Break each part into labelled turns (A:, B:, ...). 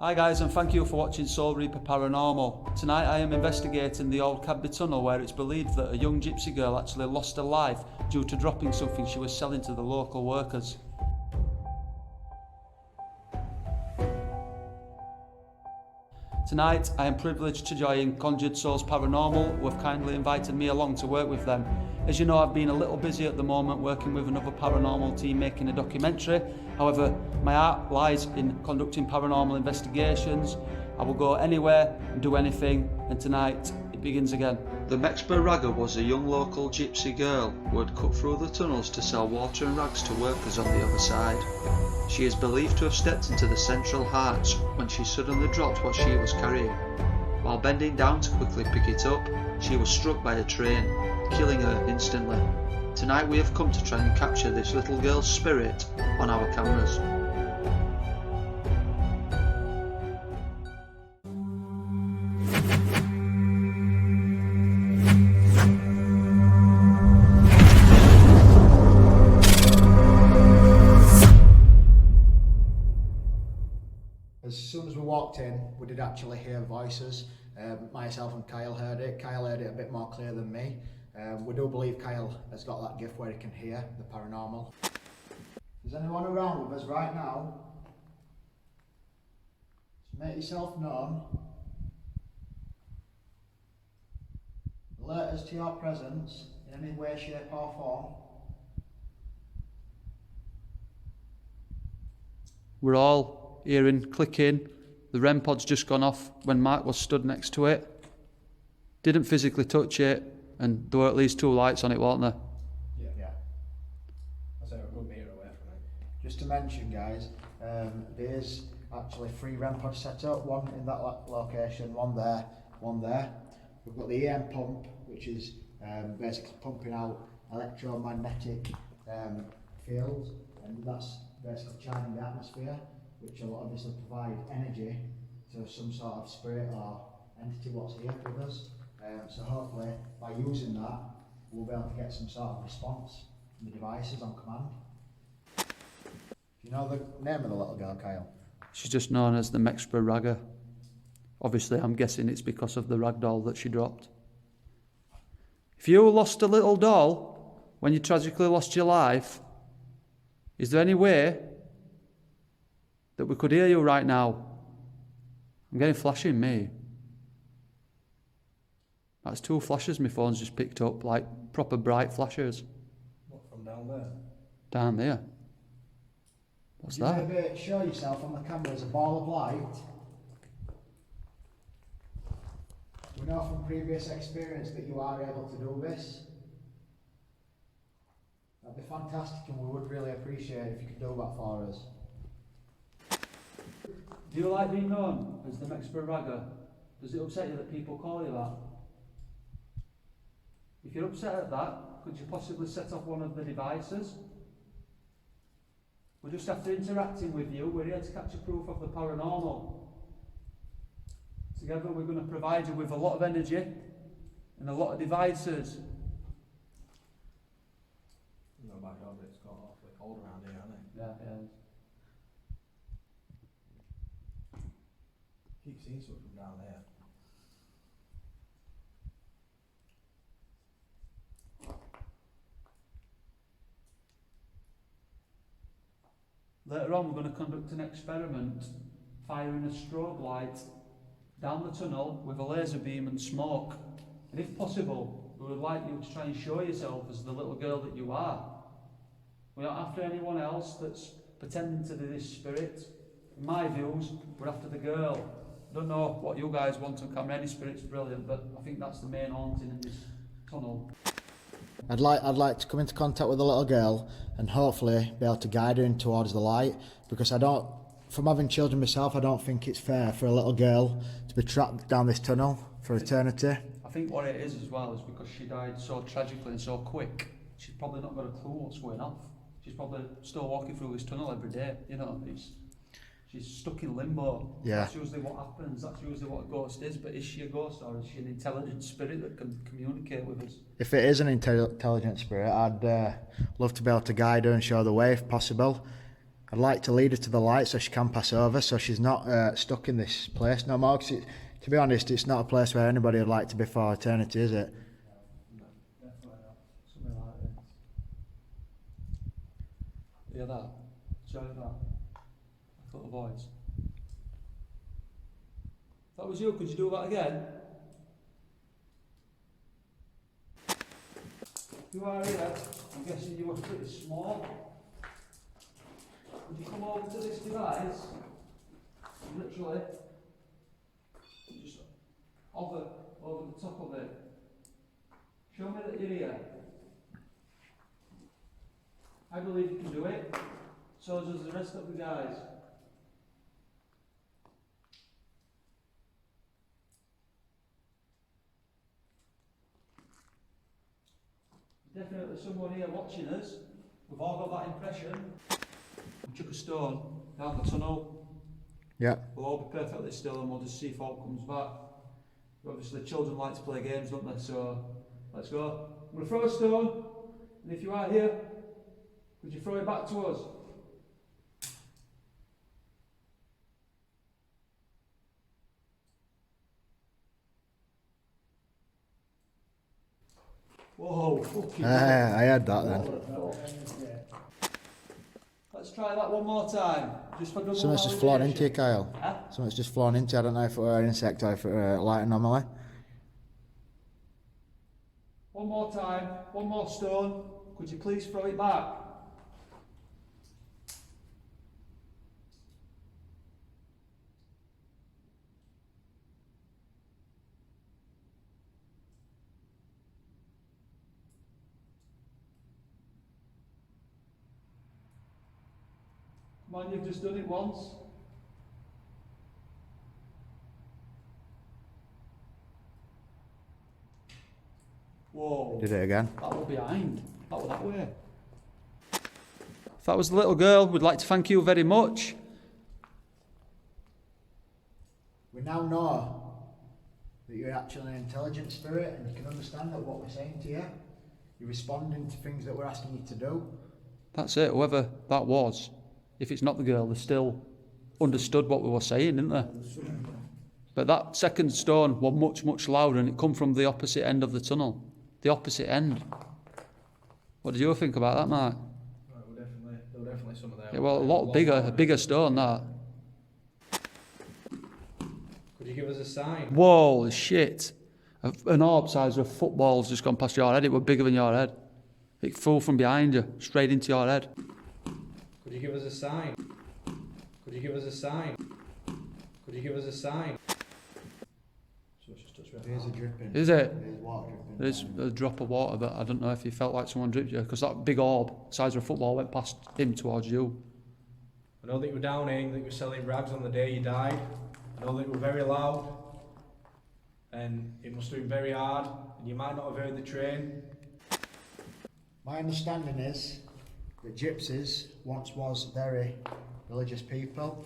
A: Hi guys, and thank you for watching Soul Reaper Paranormal. Tonight I am investigating the old Cadeby tunnel where it's believed that a young gypsy girl actually lost her life due to dropping something she was selling to the local workers. Tonight I am privileged to join Conjured Souls Paranormal, who have kindly invited me along to work with them. As you know, I've been a little busy at the moment working with another paranormal team making a documentary. However, my art lies in conducting paranormal investigations. I will go anywhere and do anything, and tonight it begins again. The Mexper Ragger was a young local gypsy girl who had cut through the tunnels to sell water and rags to workers on the other side. She is believed to have stepped into the central arch when she suddenly dropped what she was carrying. While bending down to quickly pick it up, she was struck by a train, killing her instantly. Tonight we have come to try and capture this little girl's spirit on our cameras.
B: As soon as we walked in, we did actually hear voices. Myself and Kyle heard it. Kyle heard it a bit more clear than me. We do believe Kyle has got that gift where he can hear the paranormal. Is anyone around with us right now? Just make yourself known. Alert us to your presence in any way, shape or form.
A: We're all hearing clicking. The REM pod's just gone off when Mark was stood next to it. Didn't physically touch it, and there were at least 2 lights on it, weren't there?
B: Yeah.
C: I say a good metre away from it.
B: Just to mention, guys, there's actually 3 REM pods set up, one in that location, one there, one there. We've got the EM pump, which is basically pumping out electromagnetic fields, and that's basically charging the atmosphere, which will obviously provide energy to some sort of spirit or entity what's here with us. So hopefully by using that we'll be able to get some sort of response from the devices on command. Do you know the name of the little girl, Kyle?
A: She's just known as the Mexper Ragger. Obviously I'm guessing it's because of the rag doll that she dropped. If you lost a little doll when you tragically lost your life, is there any way that we could hear you right now? I'm getting flashing, me. That's 2 flashes my phone's just picked up, like proper bright flashes.
C: What, from down there?
A: Down there. What's
B: Could
A: that?
B: you maybe show yourself on the camera as a ball of light? We know from previous experience that you are able to do this. That'd be fantastic, and we would really appreciate it if you could do that for us.
A: Do you like being known as the Mexper Ragger? Does it upset you that people call you that? If you're upset at that, could you possibly set off one of the devices? We're just after interacting with you. We're here to capture proof of the paranormal. Together we're going to provide you with a lot of energy and a lot of devices.
C: You know about your bit, it's got awfully cold around here, hasn't it?
A: Yeah.
C: Keep seeing something from down there.
A: Later on we're going to conduct an experiment firing a strobe light down the tunnel with a laser beam and smoke. And if possible, we would like you to try and show yourself as the little girl that you are. We're not after anyone else that's pretending to be this spirit. In my views, we're after the girl. I don't know what you guys want on camera. Any spirit's brilliant, but I think that's the main haunting in this tunnel.
B: I'd like to come into contact with the little girl and hopefully be able to guide her in towards the light, because from having children myself, I don't think it's fair for a little girl to be trapped down this tunnel for eternity.
A: I think what it is as well is because she died so tragically and so quick, she's probably not got a clue what's going on. She's probably still walking through this tunnel every day, you know. She's stuck in limbo.
B: Yeah.
A: That's usually what happens, that's usually what a ghost is, but is she a ghost or is she an intelligent spirit that can communicate with us?
B: If it is an intelligent spirit, I'd love to be able to guide her and show the way if possible. I'd like to lead her to the light so she can pass over, so she's not stuck in this place no more. 'Cause to be honest, it's not a place where anybody would like to be for eternity, is it?
C: No, definitely not. Something like this.
A: Hear that? Try that. Like little voice. If that was you, could you do that again? You are here. I'm guessing you were pretty small. Would you come over to this device? Literally. Just hover over the top of it. Show me that you're here. I believe you can do it. So does the rest of the guys. Definitely someone here watching us. We've all got that impression. We chuck a stone down the tunnel.
B: Yeah.
A: We'll all be perfectly still and we'll just see if all comes back. Obviously children like to play games, don't they? So let's go. I'm going to throw a stone, and if you are here, could you throw it back to us? Whoa, fucking hell.
B: I had that then.
A: Let's try that one more time. Just for double
B: Something's just flown into you,
A: validation.
B: Kyle.
A: Huh?
B: Something's just flown into you. I don't know if it were an insect or if it were a light anomaly.
A: One more time, one more stone. Could you please throw it back? Come on, you've just done it once. Whoa.
B: Did it again.
A: That was behind. That was that way. If that was the little girl, we'd like to thank you very much.
B: We now know that you're actually an intelligent spirit and you can understand that what we're saying to you. You're responding to things that we're asking you to do.
A: That's it, whoever that was. If it's not the girl, they still understood what we were saying, didn't they? But that second stone was much, much louder and it come from the opposite end of the tunnel. The opposite end. What did you think about that, Mark?
C: Right, there were definitely some of them.
A: Yeah, well, a bigger stone, that.
C: Could you give us a sign?
A: Whoa, shit. An orb size of a football's just gone past your head. It was bigger than your head. It flew from behind you, straight into your head.
C: Could you give us a sign? Could you give us a sign? Could you give us a sign? So it's just touched me.
B: There's a dripping.
A: Is it?
B: There's water dripping.
A: There's a drop of water, but I don't know if you felt like someone dripped you, because that big orb, size of a football, went past him towards you.
C: I know that you were down here, that you were selling rags on the day you died. I know that you were very loud, and it must have been very hard, and you might not have heard the train.
B: My understanding is that gypsies once was very religious people.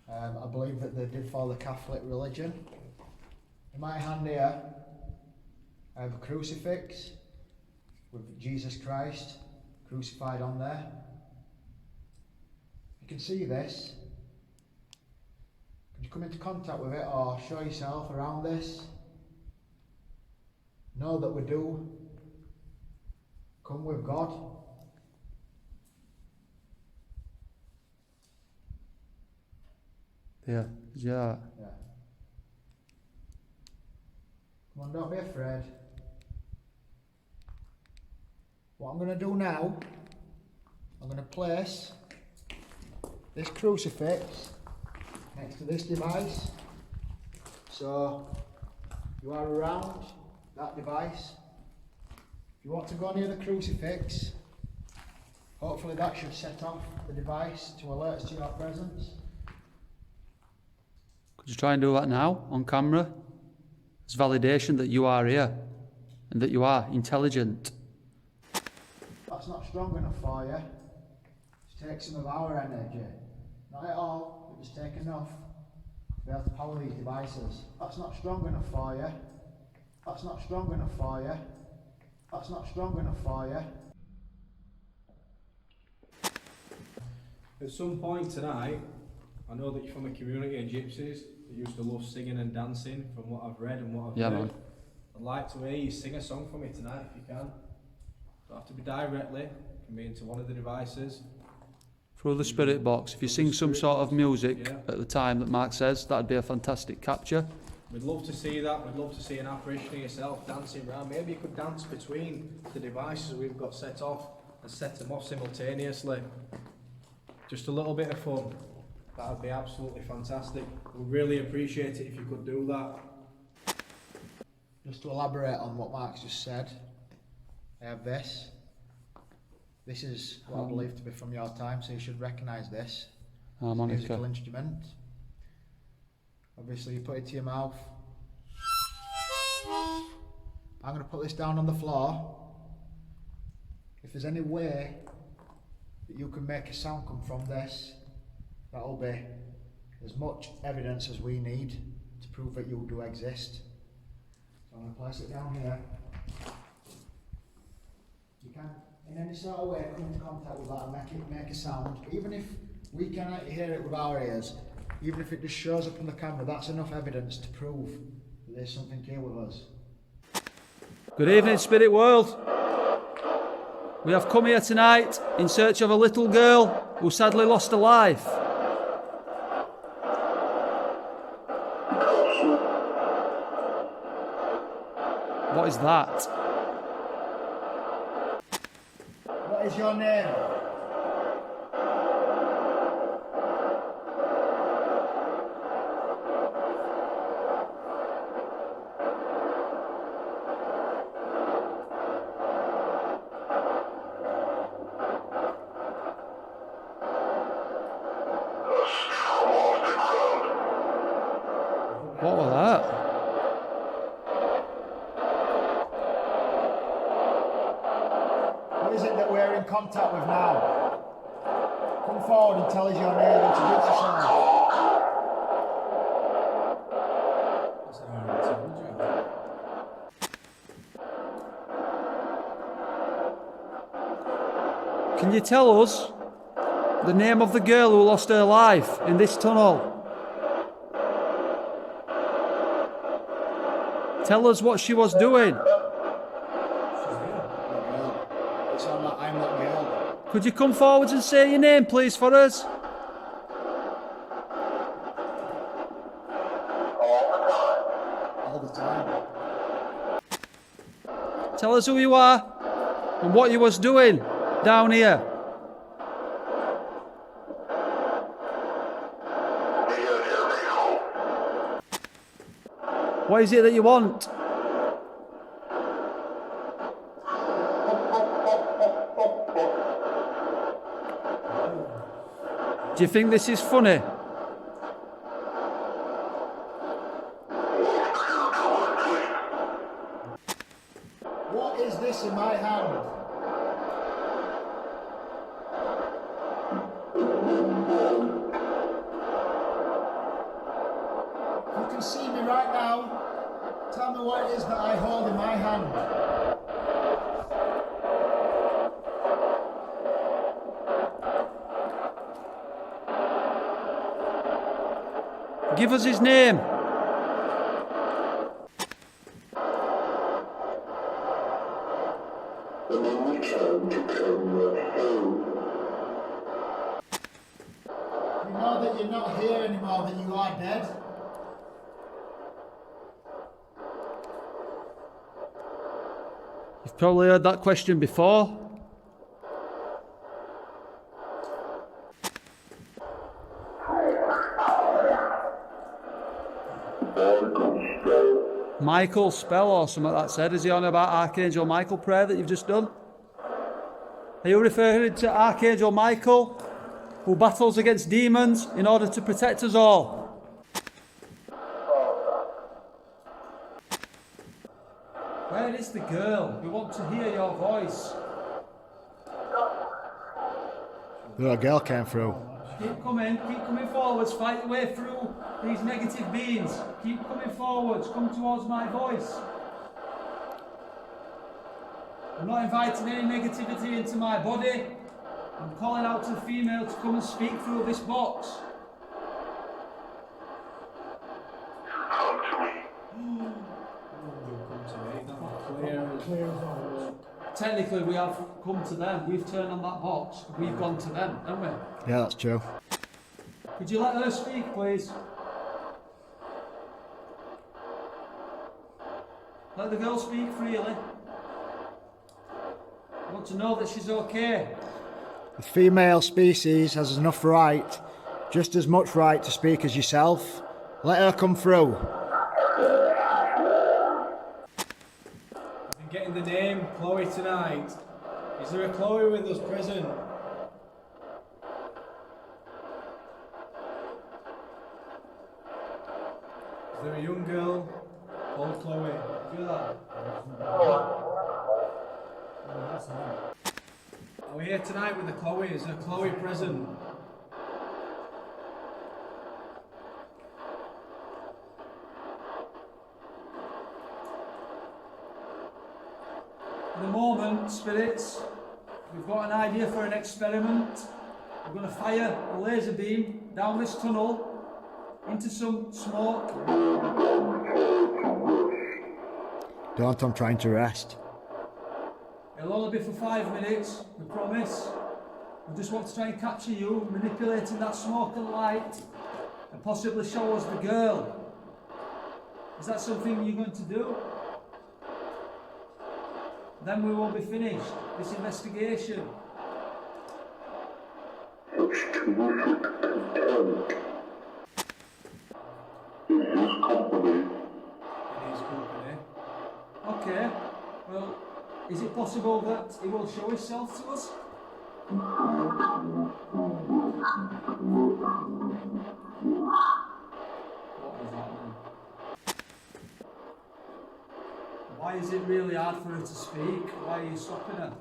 B: I believe that they did follow the Catholic religion. In my hand here, I have a crucifix with Jesus Christ crucified on there. You can see this. Could you come into contact with it or show yourself around this? Know that we do come with God.
A: Yeah, yeah.
B: Yeah. Come on, don't be afraid. What I'm going to do now, I'm going to place this crucifix next to this device. So you are around that device. If you want to go near the crucifix, hopefully that should set off the device to alert us to your presence.
A: Could you try and do that now, on camera? It's validation that you are here, and that you are intelligent.
B: That's not strong enough for you. Just take some of our energy. Not at all, but just take enough to be able to power these devices. That's not strong enough for you. That's not strong enough for you. That's not strong enough for you.
C: At some point tonight, I know that you're from a community of gypsies that used to love singing and dancing, from what I've read and what I've heard.
A: Man.
C: I'd like to hear you sing a song for me tonight if you can. Don't have to be directly, it can be into one of the devices.
A: Through the spirit box. If you sing some sort of music
C: Yeah.
A: at the time that Mark says, that'd be a fantastic capture.
C: We'd love to see that. We'd love to see an apparition of yourself dancing around. Maybe you could dance between the devices we've got set off and set them off simultaneously. Just a little bit of fun. That would be absolutely fantastic. We'd really appreciate it if you could do that.
B: Just to elaborate on what Mark's just said, I have this. This is what I believe to be from your time, so you should recognise this.
A: Harmonica.
B: Musical instrument. Obviously you put it to your mouth. I'm going to put this down on the floor. If there's any way that you can make a sound come from this, that'll be as much evidence as we need to prove that you do exist. So I'm going to place it down here. You can, in any sort of way, come into contact with that and make a sound. Even if we cannot hear it with our ears, even if it just shows up on the camera, that's enough evidence to prove that there's something here with us.
A: Good evening, Spirit World. We have come here tonight in search of a little girl who sadly lost her life. What is that?
B: What is your name?
A: What was that?
B: Who is it that we're in contact with now? Come forward and tell us your name, introduce yourself.
A: Can you tell us the name of the girl who lost her life in this tunnel? Tell us what she was doing.
B: It's on that I'm that girl.
A: Could you come forward and say your name, please, for us?
B: All the time.
A: Tell us who you are and what you was doing down here. What is it that you want? Do you think this is funny?
B: What is this in my hand? You can see me right now. Tell me what it is that I hold in my hand.
A: Give us his name.
B: You know that you're not here anymore, that you are dead.
A: You've probably heard that question before. Michael spell or something like that said. Is he on about Archangel Michael prayer that you've just done? Are you referring to Archangel Michael, who battles against demons in order to protect us all? Where is the girl? We want to hear your voice.
B: The little girl came through.
A: Keep coming forwards, fight your way through these negative beings. Keep coming forwards, come towards my voice. I'm not inviting any negativity into my body. I'm calling out to the female to come and speak through this box. Technically, we have come to them. We've turned on that box. We've gone to them, haven't we?
B: Yeah, that's true.
A: Could you let her speak, please? Let the girl speak freely. I want to know that she's okay.
B: The female species has enough right, just as much right to speak as yourself. Let her come through.
C: I've been getting the name Chloe tonight. Is there a Chloe with us present? Is there a young girl called Chloe? Do that. Are we here tonight with a Chloe? Is there a Chloe present?
A: At the moment, spirits, we've got an idea for an experiment. We're going to fire a laser beam down this tunnel into some smoke.
B: Don't, I'm trying to rest.
A: It'll only be for 5 minutes, we promise. We just want to try and capture you, manipulating that smoke and light, and possibly show us the girl. Is that something you're going to do? Then we will be finished this investigation.
D: Such terrific contempt. In his company.
C: In his company.
A: Okay, well, is it possible that he will show himself to us? What is that then? Why is it really hard for her to speak? Why are you stopping her?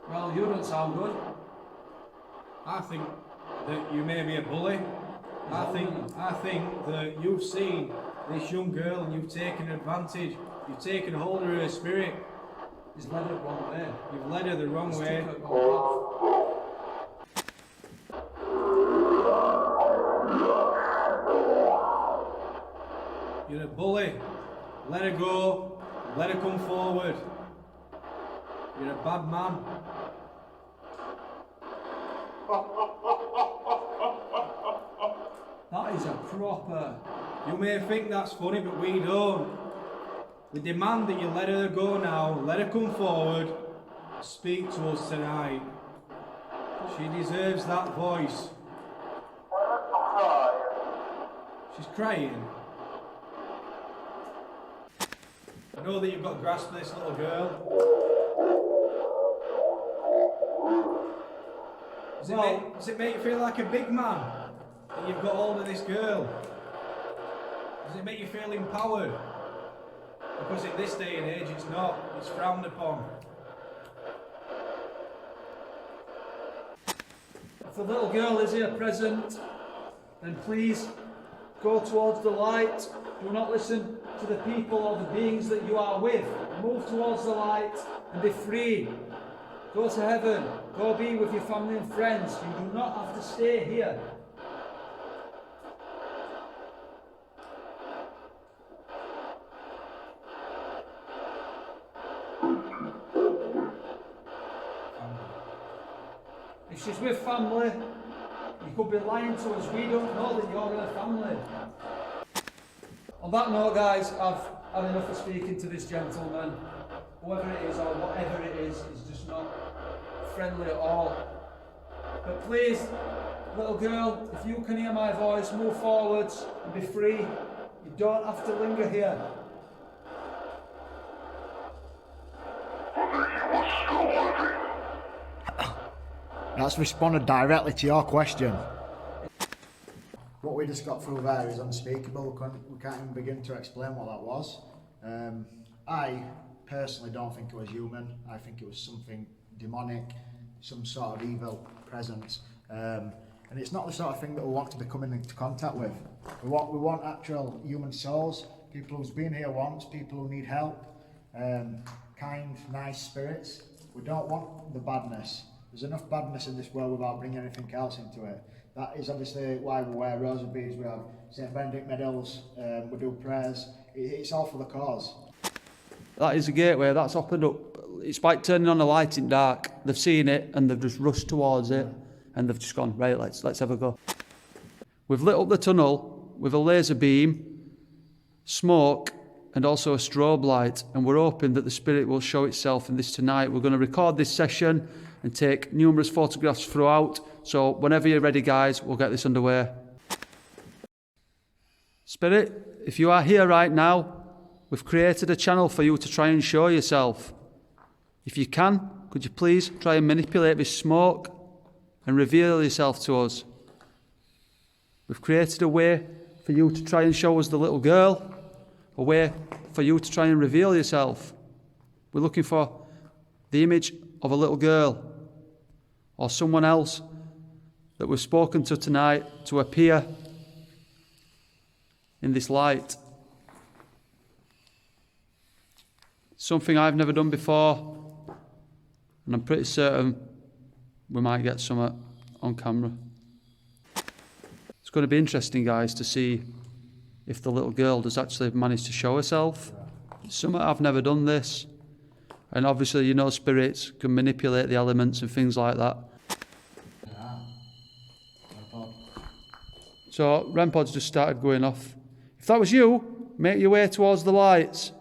A: Well, you don't sound good.
C: I think that you may be a bully. I think that you've seen this young girl and you've taken advantage. You've taken hold of her spirit.
A: He's led her the wrong way.
C: You've led her the wrong
A: He's
C: way.
A: took her wrong
C: You're a bully. Let her go. Let her come forward. You're a bad man.
A: That is a proper...
C: You may think that's funny, but we don't. We demand that you let her go now. Let her come forward. Speak to us tonight. She deserves that voice. She's crying. I know that you've got grasp of this little girl. Does it make you feel like a big man that you've got hold of this girl? Does it make you feel empowered? Because in this day and age it's not. It's frowned upon.
A: If the little girl is here present, then please go towards the light. Do not listen to the people or the beings that you are with. Move towards the light and be free. Go to heaven. Go be with your family and friends. You do not have to stay here. If she's with family, you could be lying to us. We don't know that you're with a family. On that note, guys, I've had enough of speaking to this gentleman. Whoever it is or whatever it is just not friendly at all. But please, little girl, if you can hear my voice, move forwards and be free. You don't have to linger here.
B: That's responded directly to your question. What we just got through there is unspeakable. We can't even begin to explain what that was. I personally don't think it was human. I think it was something demonic, some sort of evil presence. And it's not the sort of thing that we want to be coming into contact with. We want actual human souls, people who's been here once, people who need help, kind, nice spirits. We don't want the badness. There's enough badness in this world without bringing anything else into it. That is obviously why we wear rosary beads, we have St. Benedict medals, we do prayers. It's all for the cause.
A: That is a gateway, that's opened up. It's like turning on a light in dark. They've seen it and they've just rushed towards it and they've just gone, right, let's have a go. We've lit up the tunnel with a laser beam, smoke and also a strobe light, and we're hoping that the spirit will show itself in this tonight. We're going to record this session and take numerous photographs throughout, so whenever you're ready guys, we'll get this underway. Spirit, if you are here right now, we've created a channel for you to try and show yourself. If you can, could you please try and manipulate this smoke and reveal yourself to us? We've created a way for you to try and show us the little girl, a way for you to try and reveal yourself. We're looking for the image of a little girl or someone else that we've spoken to tonight to appear in this light. Something I've never done before, and I'm pretty certain we might get some on camera. It's going to be interesting, guys, to see if the little girl does actually manage to show herself. Something I've never done this, and obviously, you know, spirits can manipulate the elements and things like that. So REM pods just started going off. If that was you, make your way towards the lights.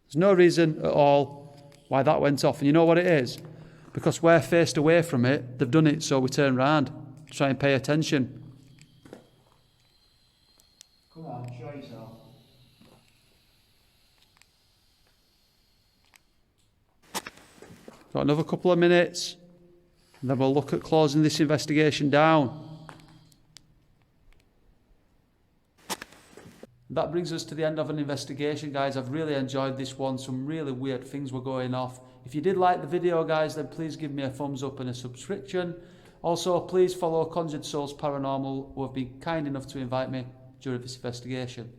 A: There's no reason at all why that went off. And you know what it is? Because we're faced away from it, they've done it so we turn round to try and pay attention.
B: Come on, show yourself.
A: Got another couple of minutes, and then we'll look at closing this investigation down. That brings us to the end of an investigation, guys. I've really enjoyed this one. Some really weird things were going off. If you did like the video, guys, then please give me a thumbs up and a subscription. Also, please follow Conjured Souls Paranormal, who have been kind enough to invite me during this investigation.